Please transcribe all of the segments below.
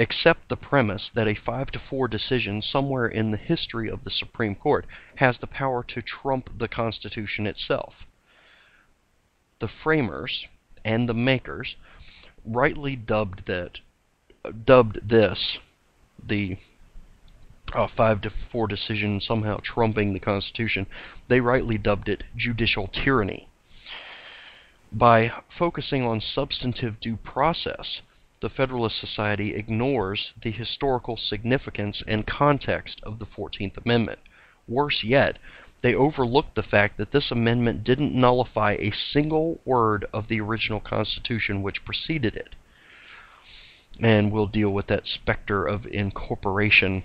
accept the premise that a 5-4 decision somewhere in the history of the Supreme Court has the power to trump the Constitution itself. The framers and the makers rightly dubbed this the 5-4 decision somehow trumping the Constitution. They rightly dubbed it judicial tyranny. By focusing on substantive due process, the Federalist Society ignores the historical significance and context of the 14th Amendment. Worse yet, they overlooked the fact that this amendment didn't nullify a single word of the original Constitution which preceded it. And we'll deal with that specter of incorporation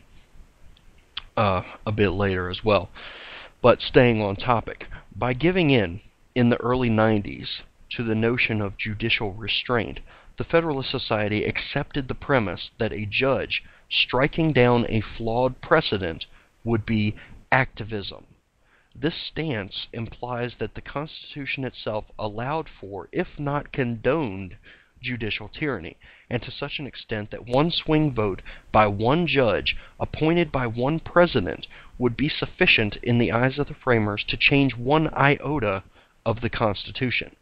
a bit later as well. But staying on topic, by giving in the early 90s to the notion of judicial restraint, the Federalist Society accepted the premise that a judge striking down a flawed precedent would be activism. This stance implies that the Constitution itself allowed for, if not condoned, judicial tyranny, and to such an extent that one swing vote by one judge appointed by one president would be sufficient in the eyes of the framers to change one iota of the Constitution.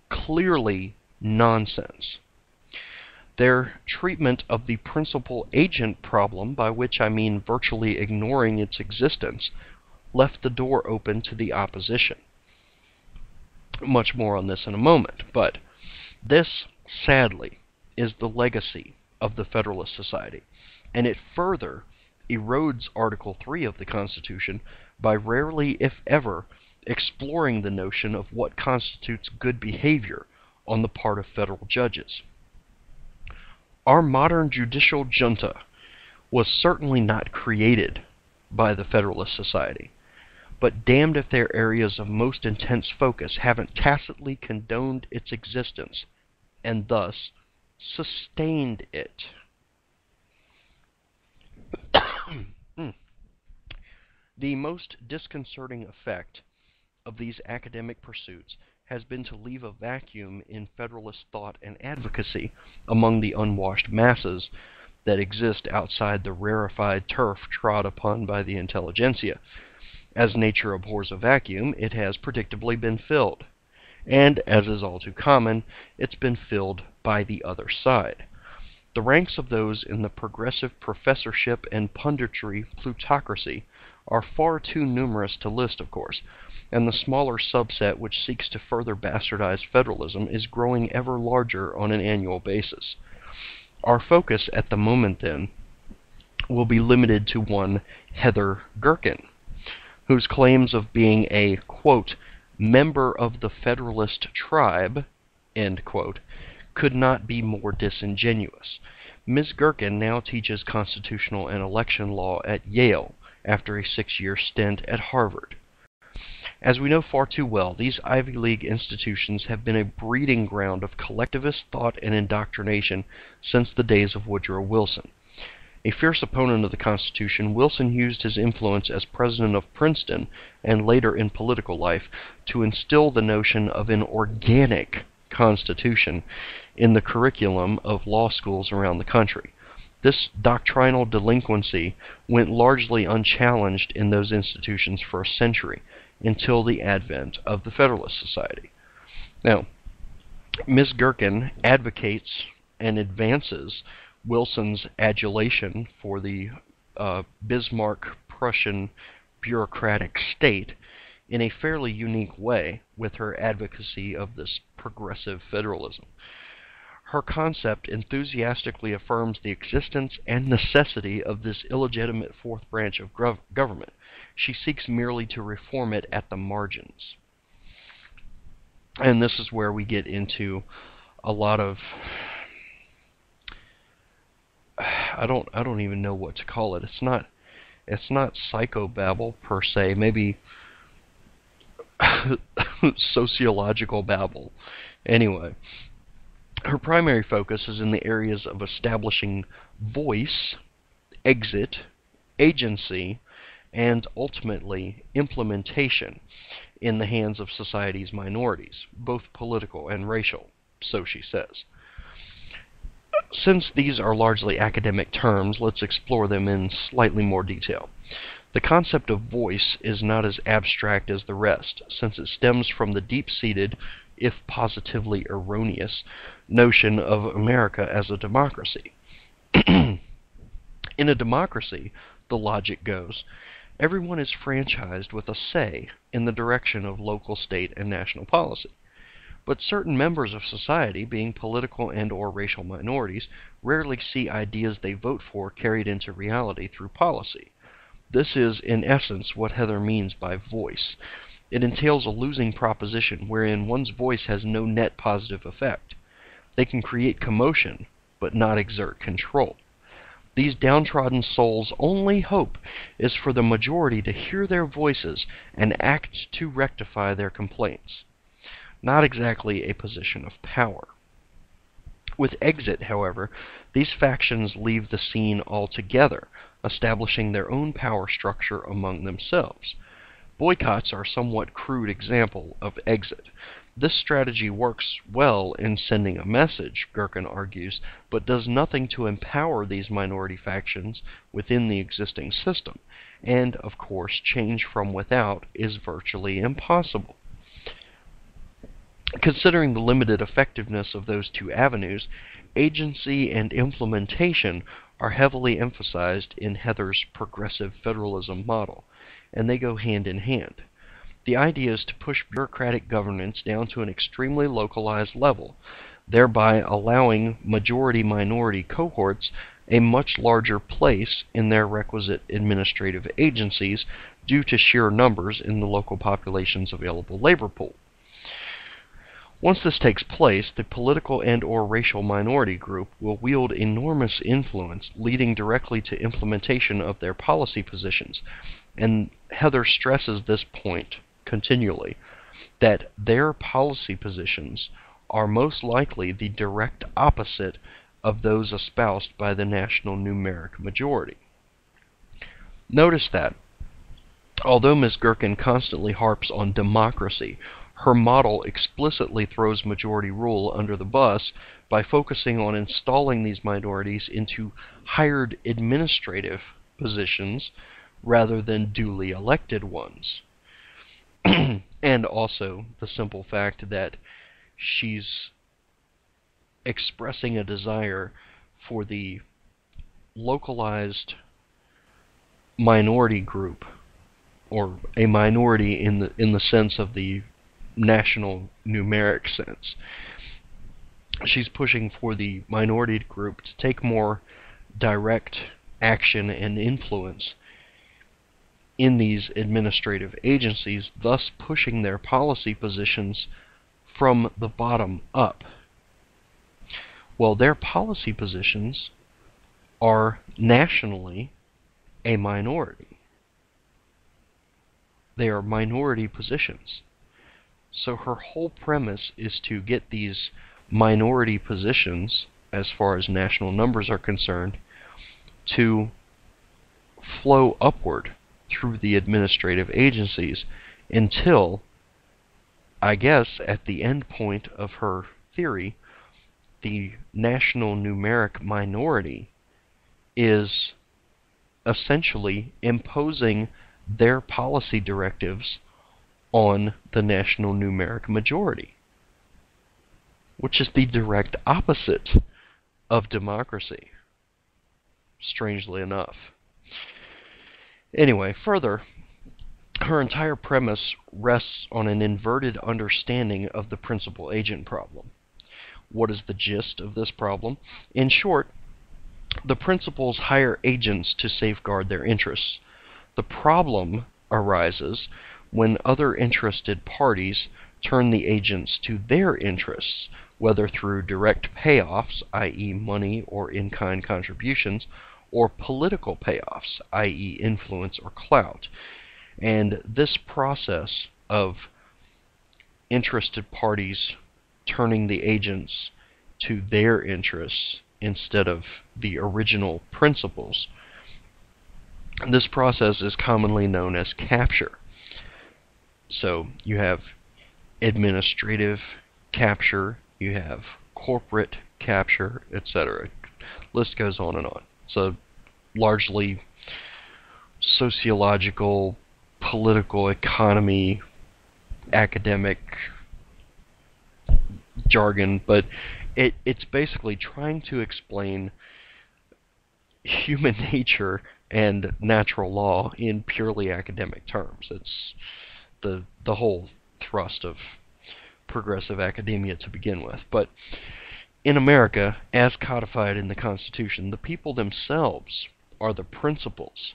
Clearly nonsense. Their treatment of the principal agent problem, by which I mean virtually ignoring its existence, left the door open to the opposition. Much more on this in a moment, but this, sadly, is the legacy of the Federalist Society, and it further erodes Article 3 of the Constitution by rarely, if ever, exploring the notion of what constitutes good behavior on the part of federal judges. Our modern judicial junta was certainly not created by the Federalist Society, but damned if their areas of most intense focus haven't tacitly condoned its existence, and thus sustained it. The most disconcerting effect of these academic pursuits has been to leave a vacuum in Federalist thought and advocacy among the unwashed masses that exist outside the rarefied turf trod upon by the intelligentsia. As nature abhors a vacuum, it has predictably been filled, and, as is all too common, it's been filled by the other side. The ranks of those in the progressive professorship and punditry plutocracy are far too numerous to list, of course, and the smaller subset which seeks to further bastardize federalism is growing ever larger on an annual basis. Our focus at the moment, then, will be limited to one Heather Gerken, whose claims of being a, quote, member of the Federalist tribe, end quote, could not be more disingenuous. Ms. Gerken now teaches constitutional and election law at Yale after a 6-year stint at Harvard. As we know far too well, these Ivy League institutions have been a breeding ground of collectivist thought and indoctrination since the days of Woodrow Wilson. A fierce opponent of the Constitution, Wilson used his influence as president of Princeton and later in political life to instill the notion of an organic Constitution in the curriculum of law schools around the country. This doctrinal delinquency went largely unchallenged in those institutions for a century, until the advent of the Federalist Society. Now, Ms. Gerken advocates and advances Wilson's adulation for the Bismarck-Prussian bureaucratic state in a fairly unique way with her advocacy of this progressive federalism. Her concept enthusiastically affirms the existence and necessity of this illegitimate fourth branch of government. She seeks merely to reform it at the margins. And this is where we get into a lot of, I don't even know what to call it. It's not psychobabble per se, maybe sociological babble. Anyway, her primary focus is in the areas of establishing voice, exit, agency, and ultimately implementation in the hands of society's minorities, both political and racial, so she says. Since these are largely academic terms, let's explore them in slightly more detail. The concept of voice is not as abstract as the rest, since it stems from the deep-seated, if positively erroneous, notion of America as a democracy. In a democracy, the logic goes, everyone is franchised with a say in the direction of local, state, and national policy. But certain members of society, being political and/or racial minorities, rarely see ideas they vote for carried into reality through policy. This is, in essence, what Heather means by voice. It entails a losing proposition wherein one's voice has no net positive effect. They can create commotion, but not exert control. These downtrodden souls' only hope is for the majority to hear their voices and act to rectify their complaints. Not exactly a position of power. With exit, however, these factions leave the scene altogether, establishing their own power structure among themselves. Boycotts are a somewhat crude example of exit. This strategy works well in sending a message, Gherkin argues, but does nothing to empower these minority factions within the existing system, and, of course, change from without is virtually impossible. Considering the limited effectiveness of those two avenues, agency and implementation are heavily emphasized in Heather's progressive federalism model, and they go hand in hand. The idea is to push bureaucratic governance down to an extremely localized level, thereby allowing majority-minority cohorts a much larger place in their requisite administrative agencies due to sheer numbers in the local population's available labor pool. Once this takes place, the political and/or racial minority group will wield enormous influence, leading directly to implementation of their policy positions. And Heather stresses this point continually, that their policy positions are most likely the direct opposite of those espoused by the national numeric majority. Notice that, although Ms. Gherkin constantly harps on democracy, her model explicitly throws majority rule under the bus by focusing on installing these minorities into hired administrative positions rather than duly elected ones. And also the simple fact that she's expressing a desire for the localized minority group, or a minority in the sense of the national numeric sense. She's pushing for the minority group to take more direct action and influence in these administrative agencies, thus pushing their policy positions from the bottom up. Well, their policy positions are nationally a minority. They are minority positions. So her whole premise is to get these minority positions, as far as national numbers are concerned, to flow upward through the administrative agencies until, I guess, at the end point of her theory, the national numeric minority is essentially imposing their policy directives on the national numeric majority, which is the direct opposite of democracy, strangely enough. Anyway, further, her entire premise rests on an inverted understanding of the principal-agent problem. What is the gist of this problem? In short, the principals hire agents to safeguard their interests. The problem arises when other interested parties turn the agents to their interests, whether through direct payoffs, i.e. money or in-kind contributions, or political payoffs, i.e. influence or clout. And this process of interested parties turning the agents to their interests instead of the original principals, this process is commonly known as capture. So you have administrative capture, you have corporate capture, etc. list goes on and on. It's a largely sociological, political, economy, academic jargon, but it's basically trying to explain human nature and natural law in purely academic terms. It's the whole thrust of progressive academia to begin with. But in America, as codified in the Constitution, the people themselves are the principals,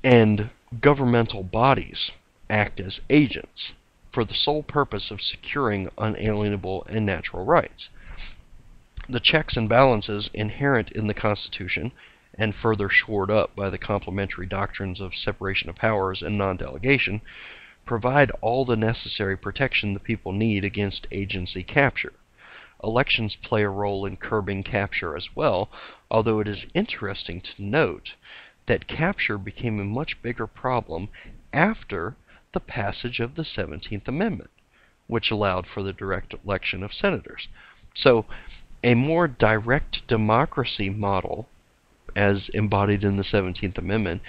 and governmental bodies act as agents for the sole purpose of securing unalienable and natural rights. The checks and balances inherent in the Constitution, and further shored up by the complementary doctrines of separation of powers and non-delegation, provide all the necessary protection the people need against agency capture. Elections play a role in curbing capture as well, although it is interesting to note that capture became a much bigger problem after the passage of the 17th Amendment, which allowed for the direct election of senators. So, a more direct democracy model, as embodied in the 17th Amendment,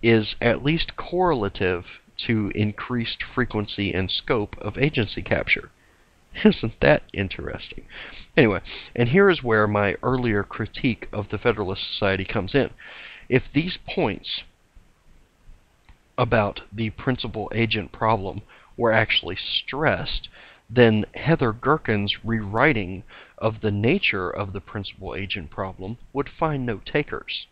is at least correlative to increased frequency and scope of agency capture. Isn't that interesting? Anyway, and here is where my earlier critique of the Federalist Society comes in. If these points about the principal-agent problem were actually stressed, then Heather Gerken's rewriting of the nature of the principal-agent problem would find no takers.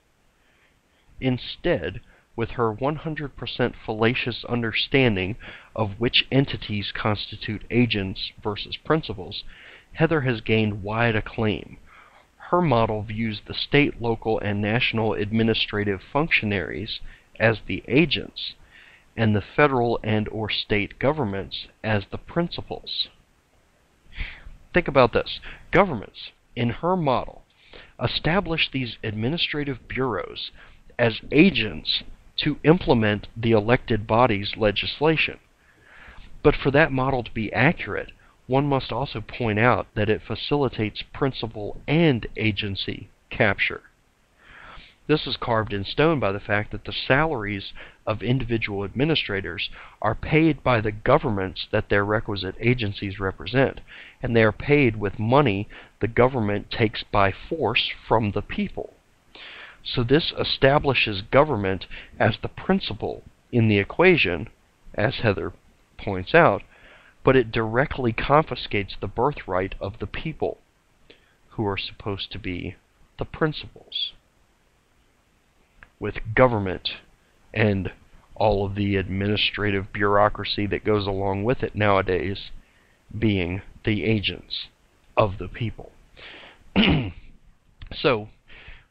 Instead, with her 100% fallacious understanding of which entities constitute agents versus principals, Heather has gained wide acclaim. Her model views the state, local, and national administrative functionaries as the agents, and the federal and/or state governments as the principals. Think about this. Governments, in her model, establish these administrative bureaus as agents to implement the elected body's legislation. But for that model to be accurate, one must also point out that it facilitates principal and agency capture. This is carved in stone by the fact that the salaries of individual administrators are paid by the governments that their requisite agencies represent, and they are paid with money the government takes by force from the people. So this establishes government as the principal in the equation, as Heather points out, but it directly confiscates the birthright of the people, who are supposed to be the principals, with government and all of the administrative bureaucracy that goes along with it nowadays being the agents of the people. So,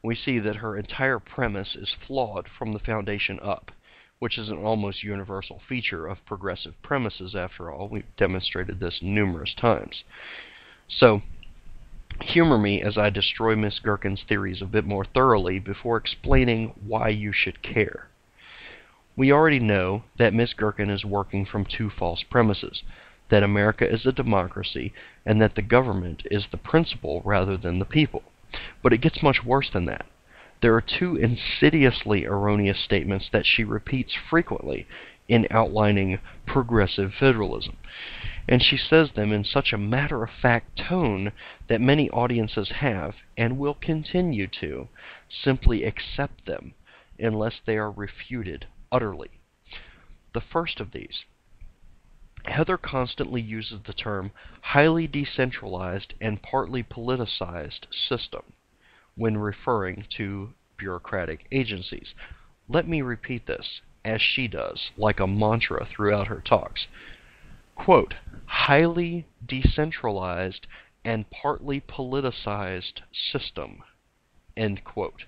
we see that her entire premise is flawed from the foundation up, which is an almost universal feature of progressive premises, after all. We've demonstrated this numerous times. So, humor me as I destroy Miss Gerken's theories a bit more thoroughly before explaining why you should care. We already know that Miss Gerken is working from two false premises, that America is a democracy and that the government is the principal rather than the people. But it gets much worse than that. There are two insidiously erroneous statements that she repeats frequently in outlining progressive federalism. And she says them in such a matter-of-fact tone that many audiences have, and will continue to, simply accept them unless they are refuted utterly. The first of these: Heather constantly uses the term highly decentralized and partly politicized system when referring to bureaucratic agencies. Let me repeat this, as she does, like a mantra throughout her talks. Quote, highly decentralized and partly politicized system, end quote.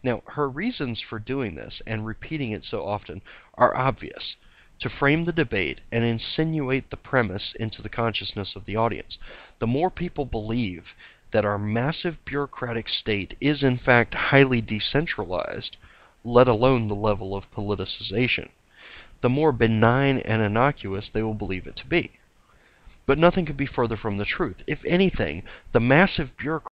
Now, her reasons for doing this and repeating it so often are obvious: to frame the debate and insinuate the premise into the consciousness of the audience. The more people believe that our massive bureaucratic state is in fact highly decentralized, let alone the level of politicization, the more benign and innocuous they will believe it to be. But nothing could be further from the truth. If anything, the massive bureaucracy